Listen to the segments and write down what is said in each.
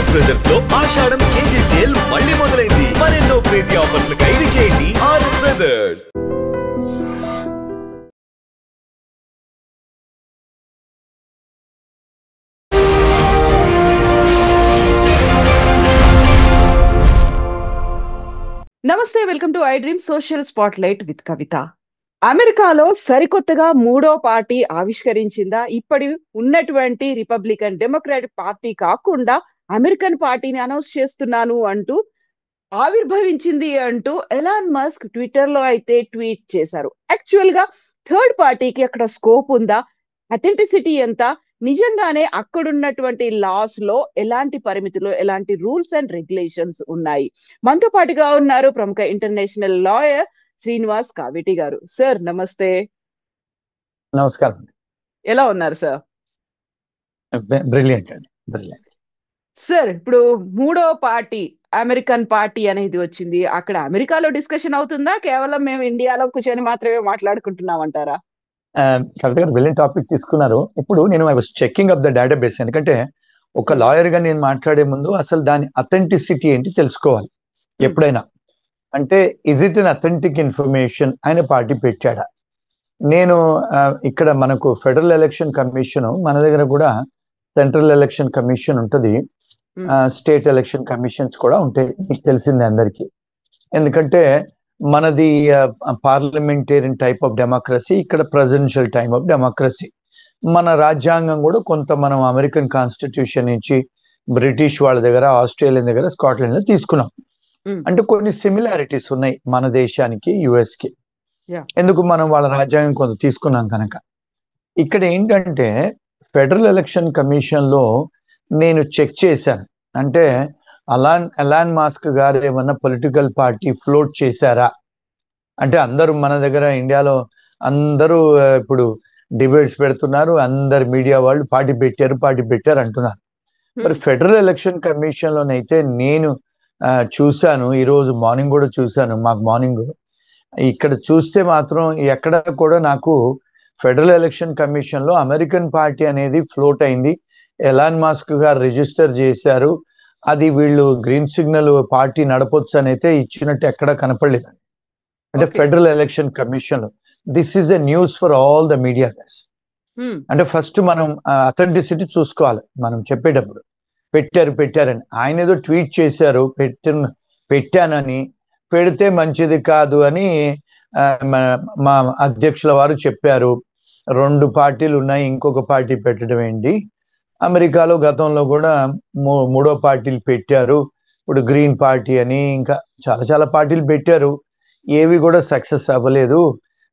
RS brothers లో ఆషాఢం KG sale మళ్ళీ మొదలైంది. మరెన్నో క్రేజీ ఆఫర్స్ ఖైదీ చేయండి ఆర్ఎస్ బ్రదర్స్. నమస్తే, welcome to I dream social spotlight with Kavitha. అమెరికాలో సరికొత్తగా మూడో పార్టీ ఆవిష్కరించిందా? ఇప్పటి ఉన్నటువంటి రిపబ్లికన్ డెమోక్రాటిక్ పార్టీ కాకుండా అమెరికన్ పార్టీని అనౌన్స్ చేస్తున్నాను అంటూ ఆవిర్భవించింది అంటూ ఎలాన్ మస్క్ ట్విట్టర్ లో అయితే ట్వీట్ చేశారు. యాక్చువల్ గా థర్డ్ పార్టీకి అక్కడ స్కోప్ ఉందా? అథెంటిసిటీ ఎంత? నిజంగానే అక్కడున్నటువంటి లాస్ లో ఎలాంటి పరిమితులు, ఎలాంటి రూల్స్ అండ్ రెగ్యులేషన్స్ ఉన్నాయి? మనతో పాటుగా ఉన్నారు ప్రముఖ ఇంటర్నేషనల్ లాయర్ శ్రీనివాస్ కావేటి గారు. సార్ నమస్తే. నమస్కారం. ఎలా ఉన్నారు సార్? బ్రిలియంట్ అండి, బ్రిలియంట్. సార్, ఇప్పుడు మూడో పార్టీ అమెరికన్ పార్టీ అనేది వచ్చింది. అక్కడ అమెరికాలో డిస్కషన్ అవుతుందా, కేవలం మేము ఇండియాలో కూర్చొని మాత్రమే మాట్లాడుకుంటున్నాం అంటారా? కవిత గారు బ్రిలియంట్ టాపిక్ తీసుకున్నారు. ఇప్పుడు నేను I was checking up the database. ఎందుకంటే ఒక లాయర్ గా నేను మాట్లాడే ముందు అసలు దాని అథెంటిసిటీ ఏంటి తెలుసుకోవాలి ఎప్పుడైనా. అంటే is it an authentic information? ఆయన పార్టీ పెట్టాడా? నేను ఇక్కడ మనకు ఫెడరల్ ఎలక్షన్ కమిషన్, మన దగ్గర కూడా సెంట్రల్ ఎలక్షన్ కమిషన్ ఉంటుంది, స్టేట్ ఎలక్షన్ కమిషన్స్ కూడా ఉంటాయి, మీకు తెలిసిందే అందరికీ. ఎందుకంటే మనది పార్లమెంటేరియన్ టైప్ ఆఫ్ డెమోక్రసీ, ఇక్కడ ప్రెసిడెన్షియల్ టైప్ ఆఫ్ డెమోక్రసీ. మన రాజ్యాంగం కూడా కొంత మనం అమెరికన్ కాన్స్టిట్యూషన్ నుంచి బ్రిటిష్ వాళ్ళ దగ్గర, ఆస్ట్రేలియా దగ్గర, స్కాట్లాండ్ లో తీసుకున్నాం. అంటే కొన్ని సిమిలారిటీస్ ఉన్నాయి మన దేశానికి, యుఎస్ కి. ఎందుకు మనం వాళ్ళ రాజ్యాంగం కొంత తీసుకున్నాం కనుక. ఇక్కడ ఏంటంటే ఫెడరల్ ఎలక్షన్ కమిషన్ లో నేను చెక్ చేశాను. అంటే ఎలాన్ మస్క్ గారు ఏమన్నా పొలిటికల్ పార్టీ ఫ్లోట్ చేశారా అంటే, అందరూ మన దగ్గర ఇండియాలో అందరూ ఇప్పుడు డిబేట్స్ పెడుతున్నారు, అందరు మీడియా వాళ్ళు పార్టీ పెట్టారు అంటున్నారు. మరి ఫెడరల్ ఎలక్షన్ కమిషన్ లోనైతే నేను చూశాను, ఈ రోజు మార్నింగ్ కూడా చూశాను. మాకు మార్నింగ్ ఇక్కడ చూస్తే మాత్రం ఎక్కడ కూడా నాకు ఫెడరల్ ఎలక్షన్ కమిషన్ లో అమెరికన్ పార్టీ అనేది ఫ్లోట్ అయింది, ఎలాన్ మస్క్ గారు రిజిస్టర్ చేశారు, అది వీళ్ళు గ్రీన్ సిగ్నల్ పార్టీ నడపొచ్చు అని అయితే ఇచ్చినట్టు ఎక్కడ కనపడలేదు. అంటే ఫెడరల్ ఎలక్షన్ కమిషన్ లో this is a news for all the media guys. అంటే ఫస్ట్ మనం అథెంటిసిటీ చూసుకోవాలి మనం చెప్పేటప్పుడు. పెట్టారని ఆయన ఏదో ట్వీట్ చేశారు, పెట్టానని. పెడితే మంచిది కాదు అని మా అధ్యక్షుల వారు చెప్పారు. 2 పార్టీలు ఉన్నాయి, ఇంకొక పార్టీ పెట్టడం ఏంటి? అమెరికాలో గతంలో కూడా మూడో పార్టీలు పెట్టారు. ఇప్పుడు గ్రీన్ పార్టీ అని ఇంకా చాలా పార్టీలు పెట్టారు, ఏవి కూడా సక్సెస్ అవ్వలేదు.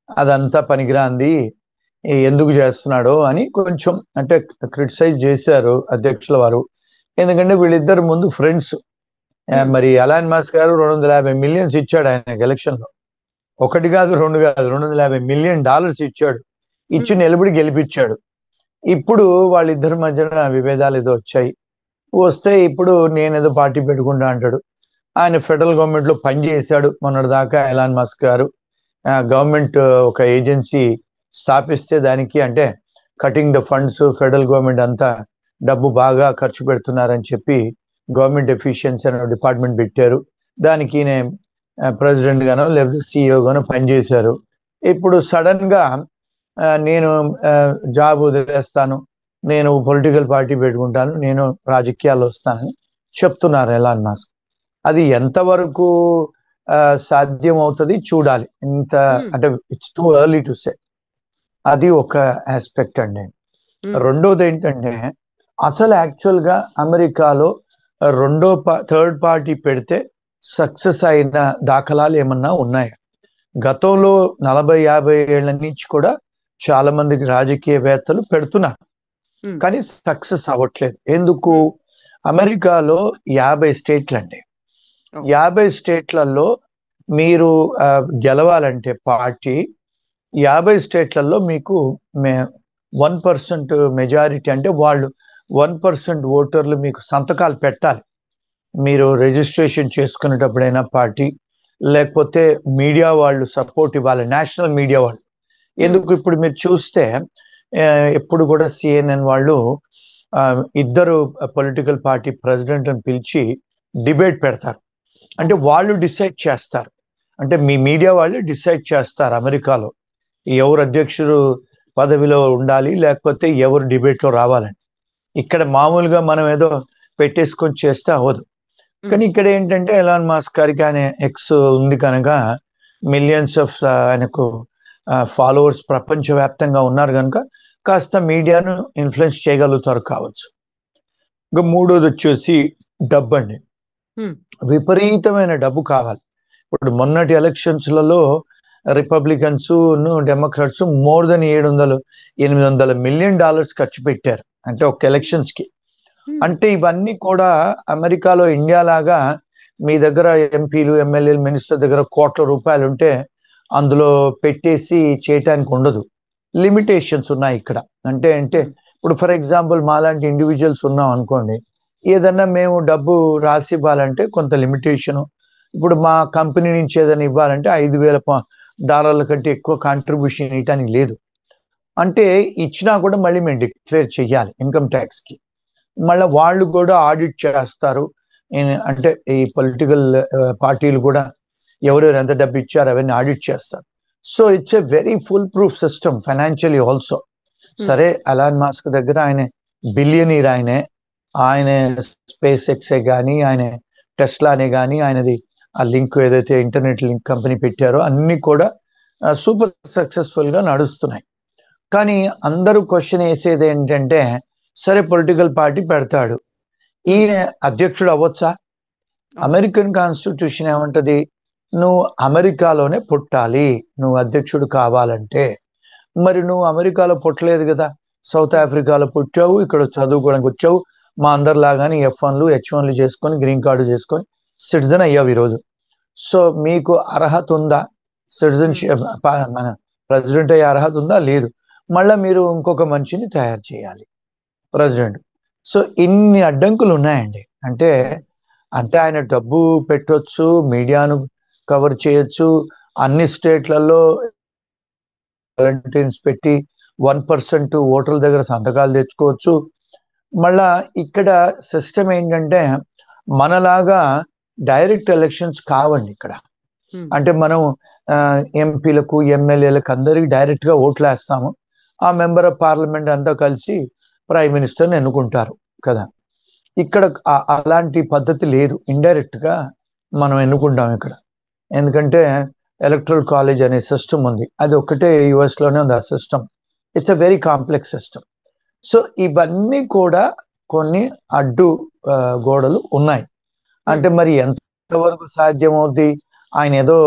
అదంతా పనికిరాంది, ఎందుకు చేస్తున్నాడో అని కొంచెం అంటే క్రిటిసైజ్ చేశారు అధ్యక్షుల వారు. ఎందుకంటే వీళ్ళిద్దరు ముందు ఫ్రెండ్స్. మరి ఎలాన్ మస్క్ గారు $250 మిలియన్స్ ఇచ్చాడు ఆయనకి ఎలక్షన్ లో. 1 కాదు 2 కాదు, $250 మిలియన్ ఇచ్చాడు. ఇచ్చి నిలబడి గెలిపించాడు. ఇప్పుడు వాళ్ళిద్దరి మధ్యన విభేదాలు ఏదో వచ్చాయి. వస్తే ఇప్పుడు నేనేదో పార్టీ పెట్టుకుంటా అంటాడు. ఆయన ఫెడరల్ గవర్నమెంట్ లో పనిచేశాడు మొన్నటిదాకా. ఎలాన్ మస్క్ గారు గవర్నమెంట్ ఒక ఏజెన్సీ స్థాపిస్తే దానికి అంటే cutting the funds, federal government అంతా డబ్బు బాగా ఖర్చు పెడుతున్నారని చెప్పి గవర్నమెంట్ ఎఫిషియన్సీ అనే డిపార్ట్మెంట్ పెట్టారు. దానికి ప్రెసిడెంట్ గానో లేకపోతే సిఇఓ గానో పనిచేశారు. ఇప్పుడు సడన్ గా నేను జాబ్ వదిలేస్తాను, నేను పొలిటికల్ పార్టీ పెట్టుకుంటాను, నేను రాజకీయాల్లో వస్తానని చెప్తున్నారు ఎలాన్ మస్క్. అది ఎంతవరకు సాధ్యం అవుతుంది చూడాలి. ఇంత అంటే it's too early to say. అది ఒక ఆస్పెక్ట్ అండి. రెండోది ఏంటంటే అసలు యాక్చువల్ గా అమెరికాలో థర్డ్ పార్టీ పెడితే సక్సెస్ అయిన దాఖలాలు ఏమన్నా ఉన్నాయా? గతంలో 40-50 ఏళ్ల నుంచి కూడా చాలా మందికి రాజకీయవేత్తలు పెడుతున్నారు, కానీ సక్సెస్ అవ్వట్లేదు. ఎందుకు? అమెరికాలో 50 స్టేట్లు అండి. 50 స్టేట్లలో మీరు గెలవాలంటే పార్టీ 50 స్టేట్లలో మీకు 1% మెజారిటీ, అంటే వాళ్ళు 1% ఓటర్లు మీకు సంతకాలు పెట్టాలి. మీరు రిజిస్ట్రేషన్ చేసుకునేటప్పుడైనా పార్టీ, లేకపోతే మీడియా వాళ్ళు సపోర్ట్ ఇవ్వాలి, నేషనల్ మీడియా వాళ్ళు. ఎందుకు? ఇప్పుడు మీరు చూస్తే ఎప్పుడు కూడా CNN వాళ్ళు ఇద్దరు పొలిటికల్ పార్టీ ప్రెసిడెంట్ అని పిలిచి డిబేట్ పెడతారు. అంటే వాళ్ళు డిసైడ్ చేస్తారు, అంటే మీ మీడియా వాళ్ళే డిసైడ్ చేస్తారు అమెరికాలో ఎవరు అధ్యక్షుడు పదవిలో ఉండాలి లేకపోతే ఎవరు డిబేట్లో రావాలని. ఇక్కడ మామూలుగా మనం ఏదో పెట్టేసుకొని చేస్తే అవ్వదు. కానీ ఇక్కడ ఏంటంటే ఎలాన్ మస్క్ గారికి ఆయన ఎక్స్ ఉంది కనుక మిలియన్స్ ఆఫ్ ఆయనకు ఫాలోవర్స్ ప్రపంచవ్యాప్తంగా ఉన్నారు కనుక కాస్త మీడియాను ఇన్ఫ్లుయెన్స్ చేయగలుగుతారు కావచ్చు. ఇంకా మూడోది వచ్చేసి డబ్బు అండి. విపరీతమైన డబ్బు కావాలి. ఇప్పుడు మొన్నటి ఎలక్షన్స్లలో Republicans Democrats more than 800 million dollars ఖర్చు పెట్టారు, అంటే ఒక ఎలక్షన్స్ కి. అంటే ఇవన్నీ కూడా అమెరికాలో ఇండియా లాగా మీ దగ్గర ఎంపీలు ఎమ్మెల్యేలు మినిస్టర్ దగ్గర కోట్ల రూపాయలు ఉంటే అందులో పెట్టేసి చేయటానికి ఉండదు. లిమిటేషన్స్ ఉన్నాయి ఇక్కడ. అంటే ఇప్పుడు ఫర్ ఎగ్జాంపుల్ మాలాంటి ఇండివిజువల్స్ ఉన్నాం అనుకోండి, ఏదన్నా మేము డబ్బు రాసి ఇవ్వాలంటే కొంత లిమిటేషను. ఇప్పుడు మా కంపెనీ నుంచి ఏదైనా ఇవ్వాలంటే $5,000 కంటే ఎక్కువ కాంట్రిబ్యూషన్ ఇవ్వటానికి లేదు. అంటే ఇచ్చినా కూడా మళ్ళీ మేము డిక్లేర్ చెయ్యాలి ఇన్కమ్ ట్యాక్స్ కి. మళ్ళీ వాళ్ళు కూడా ఆడిట్ చేస్తారు. అంటే ఈ పొలిటికల్ పార్టీలు కూడా ఎవరెవరు ఎంత డబ్బు ఇచ్చారు అవన్నీ ఆడిట్ చేస్తారు. So it's a very full proof system financially also. సరే ఎలాన్ మస్క్ దగ్గర ఆయన బిలియనీర్, ఆయన స్పేస్ ఎక్సే కానీ ఆయన టెస్లానే కానీ ఆయనది ఆ లింక్ ఏదైతే ఇంటర్నెట్ లింక్ కంపెనీ పెట్టారో అన్ని కూడా సూపర్ సక్సెస్ఫుల్ గా నడుస్తున్నాయి. కానీ అందరూ క్వశ్చన్ వేసేది ఏంటంటే, సరే పొలిటికల్ పార్టీ పెడతాడు, ఈయన అధ్యక్షుడు అవ్వచ్చా? అమెరికన్ కాన్స్టిట్యూషన్ ఏమంటది, నువ్వు అమెరికాలోనే పుట్టాలి నువ్వు అధ్యక్షుడు కావాలంటే. మరి నువ్వు అమెరికాలో పుట్టలేదు కదా, సౌత్ ఆఫ్రికాలో పుట్టావు, ఇక్కడ చదువుకోవడానికి వచ్చావు, మా అందరిలాగానే F1లు H1లు చేసుకొని గ్రీన్ కార్డు చేసుకొని సిటిజన్ అయ్యావు ఈరోజు. సో మీకు అర్హత ఉందా? సిటిజన్షిప్ మన ప్రెసిడెంట్ అయ్యే అర్హత ఉందా? లేదు. మళ్ళీ మీరు ఇంకొక మనిషిని తయారు చేయాలి ప్రెసిడెంట్. సో ఇన్ని అడ్డంకులు ఉన్నాయండి. అంటే ఆయన డబ్బు పెట్టొచ్చు, మీడియాను కవర్ చేయొచ్చు, అన్ని స్టేట్లలో వాలంటీర్స్ పెట్టి 1% ఓటర్ల దగ్గర సంతకాలు తెచ్చుకోవచ్చు. మళ్ళా ఇక్కడ సిస్టమ్ ఏంటంటే మనలాగా డైరెక్ట్ ఎలక్షన్స్ కావండి ఇక్కడ. అంటే మనం ఎంపీలకు ఎమ్మెల్యేలకు అందరికి డైరెక్ట్ గా ఓట్లు వేస్తాము, ఆ మెంబర్ ఆఫ్ పార్లమెంట్ అంతా కలిసి ప్రైమ్ మినిస్టర్ని ఎన్నుకుంటారు కదా. ఇక్కడ అలాంటి పద్ధతి లేదు, ఇండైరెక్ట్ గా మనం ఎన్నుకుంటాం ఇక్కడ. ఎందుకంటే ఎలక్ట్రల్ కాలేజ్ అనే సిస్టమ్ ఉంది, అది ఒక్కటే US లోనే ఉంది ఆ system. It's a very complex system. So ఇవన్నీ కూడా కొన్ని అడ్డు గోడలు ఉన్నాయి. అంటే మరి ఎంతవరకు సాధ్యమవుద్ది? ఆయన ఏదో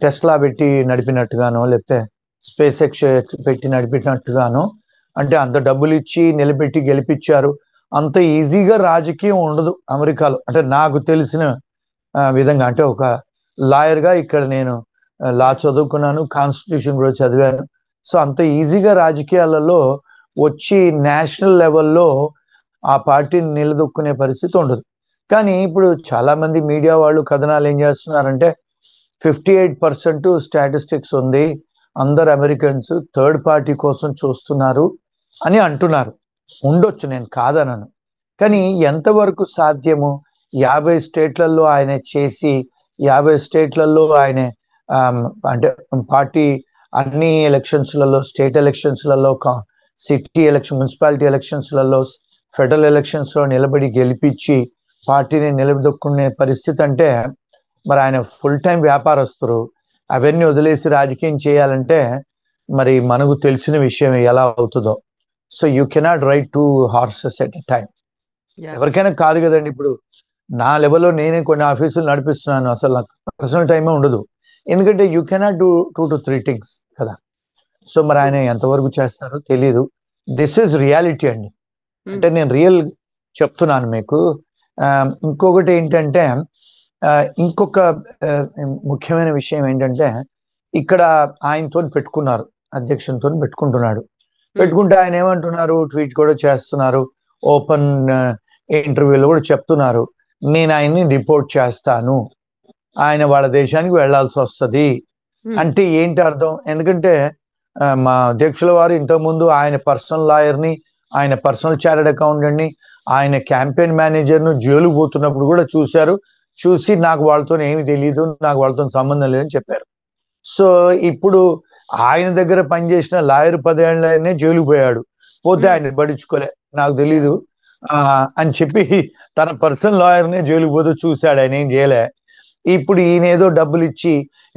టెస్లా పెట్టి నడిపినట్టుగానో లేకపోతే స్పేస్ ఎక్స్ పెట్టి నడిపినట్టుగానో, అంటే అంత డబ్బులు ఇచ్చి నిలబెట్టి గెలిపించారు, అంత ఈజీగా రాజకీయం ఉండదు అమెరికాలో. అంటే నాకు తెలిసిన విధంగా, అంటే ఒక లాయర్గా ఇక్కడ నేను లా చదువుకున్నాను, కాన్స్టిట్యూషన్ కూడా చదివాను. సో అంత ఈజీగా రాజకీయాలలో వచ్చి నేషనల్ లెవెల్లో ఆ పార్టీని నిలదొక్కునే పరిస్థితి ఉండదు. కానీ ఇప్పుడు చాలా మంది మీడియా వాళ్ళు కథనాలు ఏం చేస్తున్నారంటే 58% స్టాటిస్టిక్స్ ఉంది, అందరు అమెరికన్స్ థర్డ్ పార్టీ కోసం చూస్తున్నారు అని అంటున్నారు. ఉండొచ్చు, నేను కాదనను. కానీ ఎంతవరకు సాధ్యము? 50 స్టేట్లలో ఆయన చేసి 50 స్టేట్లలో ఆయన అంటే పార్టీ అన్ని ఎలక్షన్స్లలో, స్టేట్ ఎలక్షన్స్లలో, సిటీ ఎలక్షన్, మున్సిపాలిటీ ఎలక్షన్స్లలో, ఫెడరల్ ఎలక్షన్స్ లో నిలబడి గెలిపించి పార్టీని నిలబెట్టుకునే పరిస్థితి అంటే, మరి ఆయన ఫుల్ టైం వ్యాపారస్తులు, అవన్నీ వదిలేసి రాజకీయం చేయాలంటే మరి మనకు తెలిసిన విషయం ఎలా అవుతుందో. So you cannot ride 2 horses at a time. ఎవరికైనా కాదు కదండి. ఇప్పుడు నా లెవెల్లో నేనే కొన్ని ఆఫీసులు నడిపిస్తున్నాను, అసలు నాకు పర్సనల్ టైమే ఉండదు. ఎందుకంటే you cannot do 2 to 3 things కదా. సో మరి ఆయన ఎంతవరకు చేస్తారో తెలియదు. దిస్ ఈజ్ రియాలిటీ అండి, అంటే నేను రియల్ చెప్తున్నాను మీకు. ఇంకొకటి ఏంటంటే, ఇంకొక ముఖ్యమైన విషయం ఏంటంటే, ఇక్కడ ఆయనతో పెట్టుకున్నారు, అధ్యక్షునితో పెట్టుకుంటున్నాడు. పెట్టుకుంటే ఆయన ఏమంటున్నారు, ట్వీట్ కూడా చేస్తున్నారు, ఓపెన్ ఇంటర్వ్యూలో కూడా చెప్తున్నారు, నేను ఆయన్ని రిపోర్ట్ చేస్తాను, ఆయన వాళ్ళ దేశానికి వెళ్లాల్సి వస్తుంది. అంటే ఏంటి అర్థం? ఎందుకంటే మా అధ్యక్షుల వారు ఇంతకుముందు ఆయన పర్సనల్ లాయర్ని ఆయన పర్సనల్ చార్టెడ్ అకౌంటెంట్ ని, ఆయన క్యాంపెయిన్ మేనేజర్ ను జైలు పోతున్నప్పుడు కూడా చూశారు. చూసి నాకు వాళ్ళతో ఏమి తెలియదు, నాకు వాళ్ళతో సంబంధం లేదని చెప్పారు. సో ఇప్పుడు ఆయన దగ్గర పనిచేసిన లాయర్ 10 ఏళ్ళనే జైలుకు పోయాడు. పోతే ఆయన పట్టించుకోలే, నాకు తెలీదు అని చెప్పి తన పర్సనల్ లాయర్నే జైలుకు పోతే చూశాడు, ఆయన ఏం చేయలే. ఇప్పుడు ఈయన ఏదో డబ్బులు ఇచ్చి,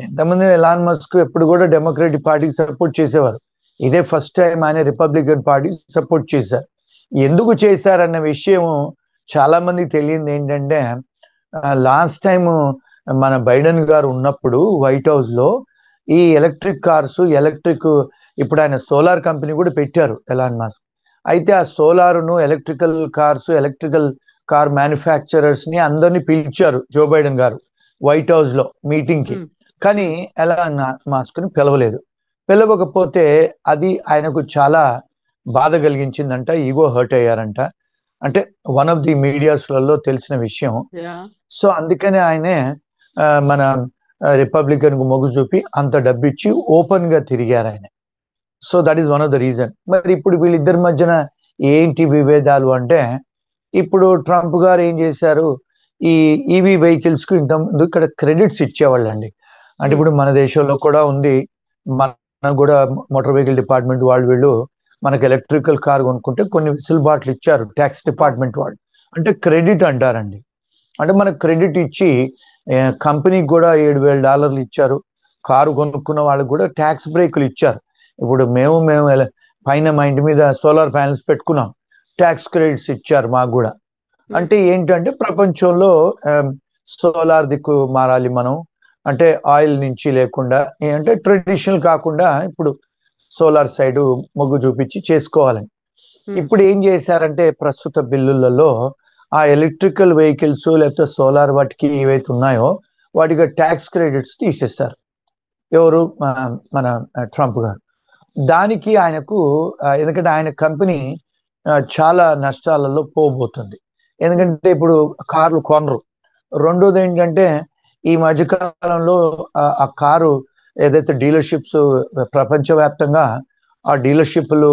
ఎంతమంది ఎలాన్ మస్క్ ఎప్పుడు కూడా డెమోక్రటిక్ పార్టీకి సపోర్ట్ చేసేవారు, ఇదే ఫస్ట్ టైం ఆయన రిపబ్లికన్ పార్టీ సపోర్ట్ చేశారు. ఎందుకు చేశారన్న విషయం చాలా మందికి తెలియంది ఏంటంటే, లాస్ట్ టైం మన బైడెన్ గారు ఉన్నప్పుడు వైట్ హౌస్ లో ఈ ఎలక్ట్రిక్ కార్స్, ఇప్పుడు ఆయన సోలార్ కంపెనీ కూడా పెట్టారు ఎలాన్ మస్క్. అయితే ఆ సోలార్ను, electrical cars, electrical car manufacturers ని అందరినీ పిలిచారు జో బైడెన్ గారు వైట్ హౌస్ లో మీటింగ్ కి. కానీ ఎలాన్ మస్క్ ని పిలవలేదు. పిలవకపోతే అది ఆయనకు చాలా బాధ కలిగించిందంట, ఈగో హర్ట్ అయ్యారంట. అంటే వన్ ఆఫ్ ది మీడియాస్లలో తెలిసిన విషయం. సో అందుకనే ఆయనే మన రిపబ్లికన్ కు మొగ్గు చూపి అంత డబ్బిచ్చి ఓపెన్ గా తిరిగారు ఆయన. So that is one of the reason. మరి ఇప్పుడు వీళ్ళిద్దరి మధ్యన ఏంటి విభేదాలు అంటే, ఇప్పుడు ట్రంప్ గారు ఏం చేశారు, ఈ ఈవీ వెహికల్స్ కు ఇంతకుముందు ఇక్కడ క్రెడిట్స్ ఇచ్చేవాళ్ళండి. అంటే ఇప్పుడు మన దేశంలో కూడా ఉంది, మనకు కూడా మోటార్ వెహికల్ డిపార్ట్మెంట్ వాళ్ళు వీళ్ళు మనకు ఎలక్ట్రికల్ కార్ కొనుక్కుంటే కొన్ని వెసులుబాట్లు ఇచ్చారు ట్యాక్స్ డిపార్ట్మెంట్ వాళ్ళు. అంటే క్రెడిట్ అంటారండి. అంటే మనకు క్రెడిట్ ఇచ్చి కంపెనీకి కూడా $7,000 ఇచ్చారు. కారు కొనుక్కున్న వాళ్ళకి కూడా ట్యాక్స్ బ్రేకులు ఇచ్చారు. ఇప్పుడు మేము పైన మా ఇంటి మీద సోలార్ ప్యానెల్స్ పెట్టుకున్నాం, ట్యాక్స్ క్రెడిట్స్ ఇచ్చారు మాకు కూడా. అంటే ఏంటంటే ప్రపంచంలో సోలార్ దిక్కు మారాలి మనం, అంటే ఆయిల్ నుంచి లేకుండా, అంటే ట్రెడిషనల్ కాకుండా ఇప్పుడు సోలార్ సైడ్ మొగ్గు చూపించి చేసుకోవాలని. ఇప్పుడు ఏం చేశారంటే ప్రస్తుత బిల్లులలో ఆ ఎలక్ట్రికల్ వెహికల్స్ లేకపోతే సోలార్ వాటికి ఏవైతే ఉన్నాయో వాటికి ట్యాక్స్ క్రెడిట్స్ తీసేస్తారు. ఎవరు, మన ట్రంప్ గారు. దానికి ఆయనకు, ఎందుకంటే ఆయన కంపెనీ చాలా నష్టాలలో పోబోతుంది. ఎందుకంటే ఇప్పుడు కార్లు కొనరు. రెండోది ఏంటంటే ఈ మధ్యకాలంలో ఆ కారు ఏదైతే డీలర్షిప్స్ ప్రపంచవ్యాప్తంగా ఆ డీలర్షిప్లు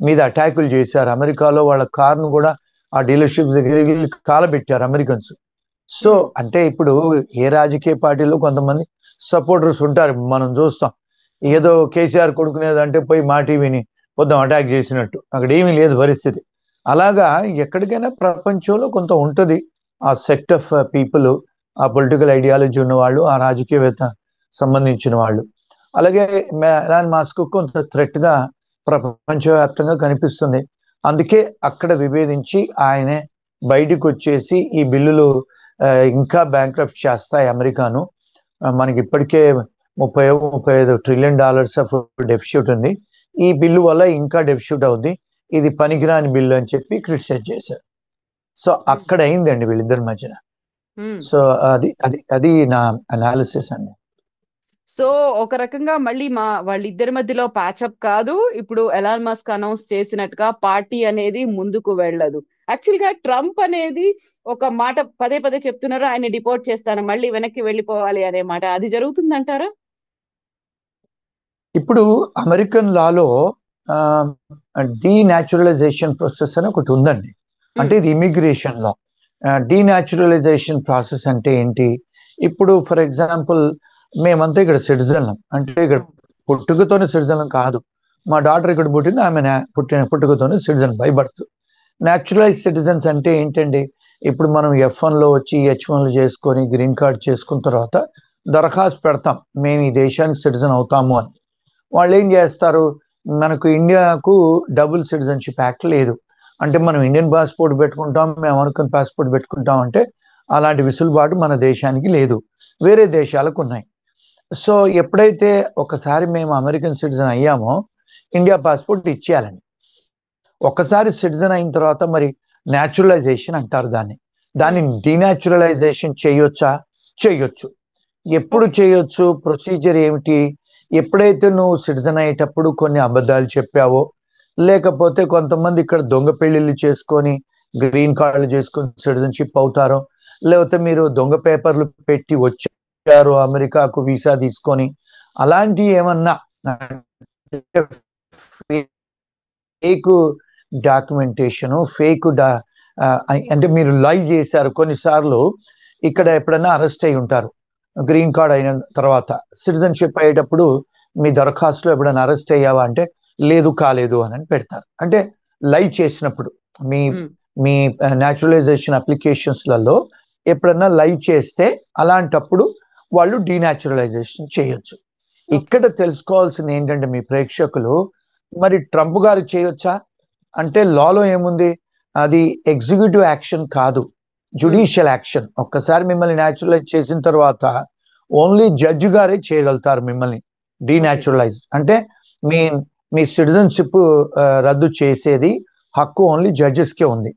మీద అటాకులు చేశారు. అమెరికాలో వాళ్ళ కారును కూడా ఆ డీలర్షిప్ దగ్గర కాలబెట్టారు అమెరికన్స్. సో అంటే ఇప్పుడు ఏ రాజకీయ పార్టీలో కొంతమంది సపోర్టర్స్ ఉంటారు, మనం చూస్తాం. ఏదో కేసీఆర్ కొడుకునేదంటే పోయి మా టీవీని పొద్దుం అటాక్ చేసినట్టు, అక్కడ ఏమీ లేదు పరిస్థితి. అలాగా ఎక్కడికైనా ప్రపంచంలో కొంత ఉంటుంది ఆ సెక్ట్ ఆఫ్ పీపుల్, ఆ పొలిటికల్ ఐడియాలజీ ఉన్న వాళ్ళు, ఆ రాజకీయవేత్త సంబంధించిన వాళ్ళు. అలాగే ఎలాన్ మస్క్ కొంత థ్రెట్ గా ప్రపంచవ్యాప్తంగా కనిపిస్తుంది. అందుకే అక్కడ విభేదించి ఆయనే బయటికి వచ్చేసి ఈ బిల్లులు ఇంకా బ్యాంక్రప్ట్ చేస్తాయి అమెరికాను. మనకి ఇప్పటికే $35 ట్రిలియన్ ఆఫ్ డెఫిసిట్ ఉంది, ఈ బిల్లు వల్ల ఇంకా డెఫిసిట్ అవుద్ది, ఇది పనికిరాని బిల్లు అని చెప్పి క్రిటిసైజ్ చేశారు. సో అక్కడ అయిందండి వీళ్ళిద్దరి మధ్యన. సో అది నా అనాలిసిస్ అండి. సో ఒక రకంగా మళ్ళీ వాళ్ళిద్దరి మధ్యలో ప్యాచప్ కాదు, ఇప్పుడు ఎలాన్ మస్క్ అనౌన్స్ చేసినట్టుగా పార్టీ అనేది ముందుకు వెళ్ళదు. యాక్చువల్ గా ట్రంప్ అనేది ఒక మాట పదే పదే చెప్తున్నారు, ఆయన డిపోర్ట్ చేస్తాను, మళ్ళీ వెనక్కి వెళ్ళిపోవాలి అనే మాట, అది జరుగుతుందంటారా? ఇప్పుడు అమెరికన్ లాలో డీనాచురలైజేషన్ ప్రాసెస్ అని ఒకటి ఉందండి. అంటే ఇది ఇమిగ్రేషన్ లా. డీనాచురలైజేషన్ ప్రాసెస్ అంటే ఏంటి? ఇప్పుడు ఫర్ ఎగ్జాంపుల్ మేమంతా ఇక్కడ సిటిజన్లం, అంటే ఇక్కడ పుట్టుకతోనే సిటిజన్లం కాదు. మా డాటర్ ఇక్కడ పుట్టింది, ఆమె పుట్టుకతోనే citizen by birth. Naturalise citizens అంటే ఏంటండి? ఇప్పుడు మనం F1 లో వచ్చి H1 చేసుకొని గ్రీన్ కార్డ్ చేసుకున్న తర్వాత దరఖాస్తు పెడతాం, మేము ఈ దేశానికి సిటిజన్ అవుతాము అని. వాళ్ళు ఏం చేస్తారు, మనకు ఇండియాకు డబుల్ సిటిజన్షిప్ యాక్ట్ లేదు, అంటే మనం ఇండియన్ పాస్పోర్ట్ పెట్టుకుంటాం, మేము అమెరికన్ పాస్పోర్ట్ పెట్టుకుంటాం, అంటే అలాంటి వెసులుబాటు మన దేశానికి లేదు, వేరే దేశాలకు ఉన్నాయి. సో ఎప్పుడైతే ఒకసారి మేము అమెరికన్ సిటిజన్ అయ్యామో ఇండియా పాస్పోర్ట్ ఇచ్చేయాలండి. ఒక్కసారి సిటిజన్ అయిన తర్వాత మరి న్యాచురలైజేషన్ అంటారు దాన్ని డీనాచురలైజేషన్ చేయొచ్చా? చేయొచ్చు. ఎప్పుడు చేయొచ్చు? ప్రొసీజర్ ఏమిటి? ఎప్పుడైతే నువ్వు సిటిజన్ అయ్యేటప్పుడు కొన్ని అబద్ధాలు చెప్పావో, లేకపోతే కొంతమంది ఇక్కడ దొంగ పెళ్లిళ్ళు చేసుకొని గ్రీన్ కార్డులు చేసుకొని సిటిజన్షిప్ అవుతారో, లేకపోతే మీరు దొంగ పేపర్లు పెట్టి వచ్చారు అమెరికాకు వీసా తీసుకొని, అలాంటి ఏమన్నా ఫేక్ డాక్యుమెంటేషన్ ఫేక్ అంటే మీరు లై చేశారు కొన్నిసార్లు. ఇక్కడ ఎప్పుడైనా అరెస్ట్ అయి ఉంటారు, గ్రీన్ కార్డ్ అయిన తర్వాత సిటిజన్షిప్ అయ్యేటప్పుడు మీ దరఖాస్తులో ఎప్పుడైనా అరెస్ట్ అయ్యావా అంటే లేదు కాలేదు అని పెడతారు. అంటే లై చేసినప్పుడు మీ మీ న్యాచురలైజేషన్ అప్లికేషన్స్లలో ఎప్పుడన్నా లై చేస్తే అలాంటప్పుడు వాళ్ళు డీనాచురలైజేషన్ చేయొచ్చు. ఇక్కడ తెలుసుకోవాల్సింది ఏంటంటే మీ ప్రేక్షకులు, మరి ట్రంప్ గారు చేయొచ్చా అంటే లాలో ఏముంది, అది ఎగ్జిక్యూటివ్ యాక్షన్ కాదు, జుడిషియల్ యాక్షన్. ఒక్కసారి మిమ్మల్ని న్యాచురలైజ్ చేసిన తర్వాత ఓన్లీ జడ్జి గారే చేయగలుగుతారు మిమ్మల్ని డీనాచురలైజ్. అంటే మీ మీ సిటిజన్షిప్ రద్దు చేసేది హక్కు ఓన్లీ జడ్జెస్కే ఉంది.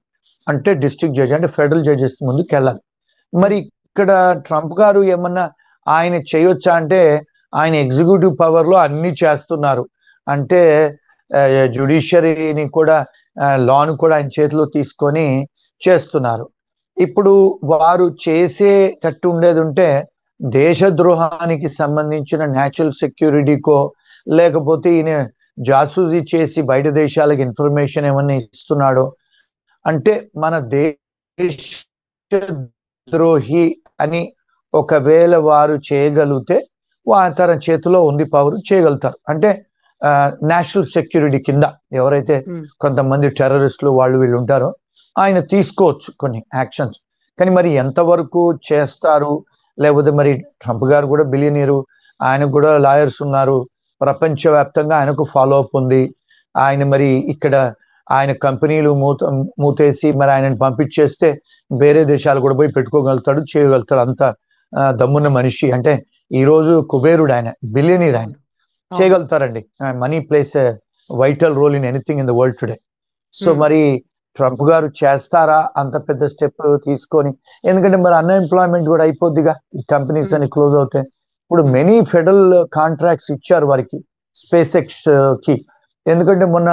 అంటే డిస్ట్రిక్ట్ జడ్జి అంటే ఫెడరల్ జడ్జెస్ ముందుకు వెళ్ళాలి. మరి ఇక్కడ ట్రంప్ గారు ఏమన్నా ఆయన చేయొచ్చా అంటే ఆయన ఎగ్జిక్యూటివ్ పవర్ లో అన్ని చేస్తున్నారు. అంటే జ్యుడిషియరీని కూడా లాను కూడా ఆయన చేతిలో తీసుకొని చేస్తున్నారు. ఇప్పుడు వారు చేసేటట్టు ఉండేది ఉంటే దేశద్రోహానికి సంబంధించిన నేషనల్ సెక్యూరిటీకో లేకపోతే ఈయన జాసూసీ చేసి బయట దేశాలకు ఇన్ఫర్మేషన్ ఏమన్నా ఇస్తున్నాడో అంటే మన దేశద్రోహి అని ఒకవేళ వారు చేయగలిగితే తన చేతిలో ఉంది పవర్ చేయగలుగుతారు. అంటే నేషనల్ సెక్యూరిటీ కింద ఎవరైతే కొంతమంది టెర్రరిస్టులు వాళ్ళు వీళ్ళు ఉంటారో ఆయన తీసుకోవచ్చు కొన్ని యాక్షన్స్. కానీ మరి ఎంతవరకు చేస్తారు, లేకపోతే మరి ట్రంప్ గారు కూడా బిలియనీరు, ఆయనకు కూడా లాయర్స్ ఉన్నారు, ప్రపంచవ్యాప్తంగా ఆయనకు ఫాలో అప్ ఉంది. ఆయన మరి ఇక్కడ ఆయన కంపెనీలు మూతేసి మరి ఆయనను పంపించేస్తే వేరే దేశాలు కూడా పోయి పెట్టుకోగలుగుతాడు, చేయగలుగుతాడు. అంత దమ్మున్న మనిషి. అంటే ఈ రోజు కుబేరుడు ఆయన, బిలియనీర్ ఆయన, చేయగలుగుతారండి. Money plays vital role in anything in the world today. So మరి ట్రంప్ గారు చేస్తారా అంత పెద్ద స్టెప్ తీసుకొని? ఎందుకంటే మరి అన్ఎంప్లాయ్మెంట్ కూడా అయిపోద్దిగా, ఈ కంపెనీస్ అన్ని క్లోజ్ అవుతాయి. ఇప్పుడు మెనీ ఫెడరల్ కాంట్రాక్ట్స్ ఇచ్చారు వారికి, స్పేస్ ఎక్స్ కి. ఎందుకంటే మొన్న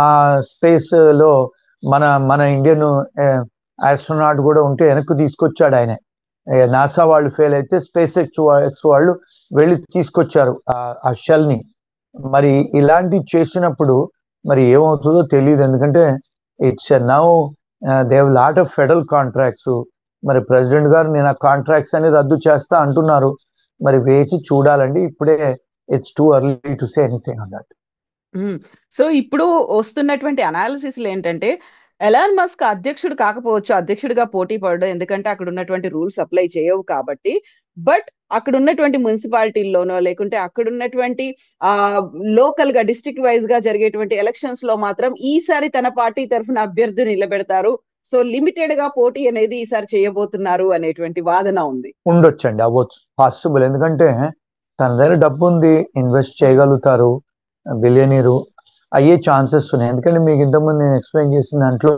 ఆ స్పేస్ లో మన ఇండియన్ ఆస్ట్రోనాట్ కూడా ఉంటే వెనక్కి తీసుకొచ్చాడు ఆయన. నాసా వాళ్ళు ఫెయిల్ అయితే స్పేస్ ఎక్స్ వాళ్ళు వెళ్ళి తీసుకొచ్చారు ఆ షెల్ ని. మరి ఇలాంటి చేసినప్పుడు మరి ఏమవుతుందో తెలియదు. ఎందుకంటే it's now they have lot of federal contracts. మరి ప్రెసిడెంట్ గారు నేను ఆ కాంట్రాక్ట్స్ అని రద్దు చేస్తా అంటున్నారు. మరి వేసి చూడాలండి. ఇప్పుడే it's too early to say anything on that. So ఇప్పుడు వస్తున్నటువంటి అనాలిసిస్ ఏంటంటే ఎలాన్ మస్క్ అధ్యక్షుడు కాకపోవచ్చు, అధ్యక్షుడిగా పోటీ పడడం, ఎందుకంటే అక్కడ ఉన్నటువంటి రూల్స్ అప్లై చేయవు కాబట్టి. బట్ అక్కడ ఉన్నటువంటి మున్సిపాలిటీల్లోనో లేకుంటే అక్కడ ఉన్నటువంటి లోకల్ గా డిస్ట్రిక్ట్ వైజ్ గా జరిగేటువంటి ఎలక్షన్స్ లో మాత్రం ఈసారి తన పార్టీ తరఫున అభ్యర్థి నిలబెడతారు. సో లిమిటెడ్ గా పోటీ అనేది ఈసారి చేయబోతున్నారు అనేటువంటి వాదన ఉంది. ఉండొచ్చండి, అవ్వచ్చు, పాసిబుల్. ఎందుకంటే తన దగ్గర డబ్బు ఉంది, ఇన్వెస్ట్ చేయగలుగుతారు, బిలియనీరు, అయ్యే ఛాన్సెస్ ఉన్నాయి. ఎందుకంటే మీకు ఇంతకుముందు నేను ఎక్స్ప్లెయిన్ చేసిన దాంట్లో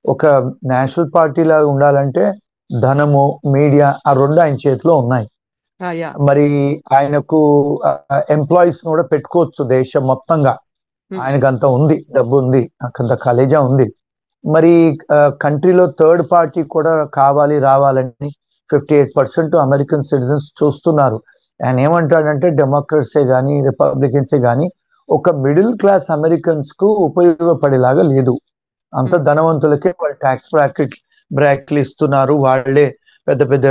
ఒక నేషనల్ పార్టీ లాగా ఉండాలంటే ధనము, మీడియా, ఆ రెండు ఆయన చేతిలో ఉన్నాయి. మరి ఆయనకు ఎంప్లాయీస్ కూడా పెట్టుకోవచ్చు దేశం మొత్తంగా. ఆయనకు అంత ఉంది, డబ్బు ఉంది, అంత కలేజా ఉంది. మరి కంట్రీలో థర్డ్ పార్టీ కూడా కావాలి, రావాలని 58% అమెరికన్ సిటిజన్స్ చూస్తున్నారు. ఆయన ఏమంటాడంటే డెమోక్రట్సే కానీ రిపబ్లికన్సే కానీ ఒక మిడిల్ క్లాస్ అమెరికన్స్ కు ఉపయోగపడేలాగా లేదు. అంత ధనవంతులకే వాళ్ళు ట్యాక్స్ బ్రాకెట్లు ఇస్తున్నారు, వాళ్ళే పెద్ద పెద్ద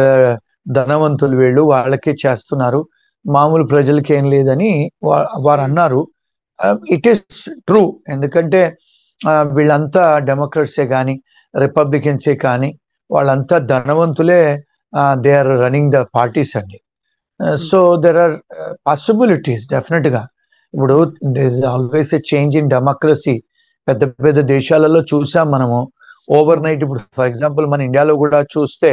ధనవంతులు, వీళ్ళు వాళ్ళకే చేస్తున్నారు, మామూలు ప్రజలకి ఏం లేదని వారు అన్నారు. It is true. ఎందుకంటే వీళ్ళంతా డెమోక్రట్సే కానీ రిపబ్లికన్సే కానీ వాళ్ళంతా ధనవంతులే, they are running the parties అండి. So there are possibilities definite గా. ఇప్పుడు always a change in democracy. పెద్ద పెద్ద దేశాలలో చూసాం మనము ఓవర్ నైట్. ఇప్పుడు ఫర్ ఎగ్జాంపుల్ మన ఇండియాలో కూడా చూస్తే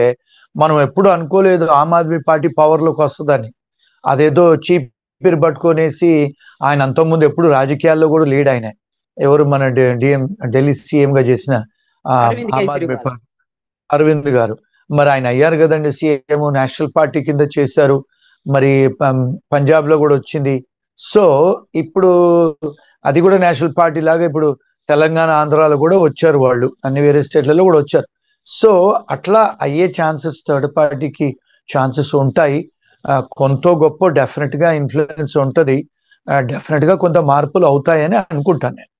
మనం ఎప్పుడు అనుకోలేదు ఆమ్ ఆద్మీ పార్టీ పవర్ లోకి వస్తుందని. అదేదో చీపిరి పట్టుకొనేసి ఆయన అంతకుముందు ఎప్పుడు రాజకీయాల్లో కూడా లీడ్ ఆయన. ఎవరు మన ఢిల్లీ సీఎం గా చేసిన ఆమ్ ఆద్మీ పార్టీ అరవింద్ గారు. మరి ఆయన అయ్యారు కదండి సీఎం, నేషనల్ పార్టీ కింద చేశారు. మరి పంజాబ్ లో కూడా వచ్చింది. సో ఇప్పుడు అది కూడా నేషనల్ పార్టీ లాగా ఇప్పుడు తెలంగాణ, ఆంధ్రాలో కూడా వచ్చారు వాళ్ళు, అన్ని వేరే స్టేట్లలో కూడా వచ్చారు. సో అట్లా అయ్యే ఛాన్సెస్ థర్డ్ పార్టీకి ఛాన్సెస్ ఉంటాయి. కొంత గొప్ప డెఫినెట్ గా ఇన్ఫ్లుయెన్స్ ఉంటది, డెఫినెట్ గా కొంత మార్పులు అవుతాయని అనుకుంటాను నేను.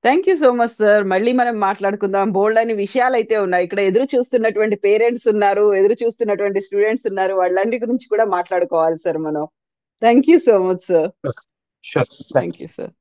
Thank you so much sir. మళ్ళీ మనం మాట్లాడుకుందాం. బోల్డ్ అని విషయాలు అయితే ఉన్నాయి. ఇక్కడ ఎదురు చూస్తున్నటువంటి పేరెంట్స్ ఉన్నారు, ఎదురు చూస్తున్నటువంటి స్టూడెంట్స్ ఉన్నారు. వాళ్ళంటి గురించి కూడా మాట్లాడుకోవాలి సార్ మనం. Thank you so much sir. Sure. Thank you sir.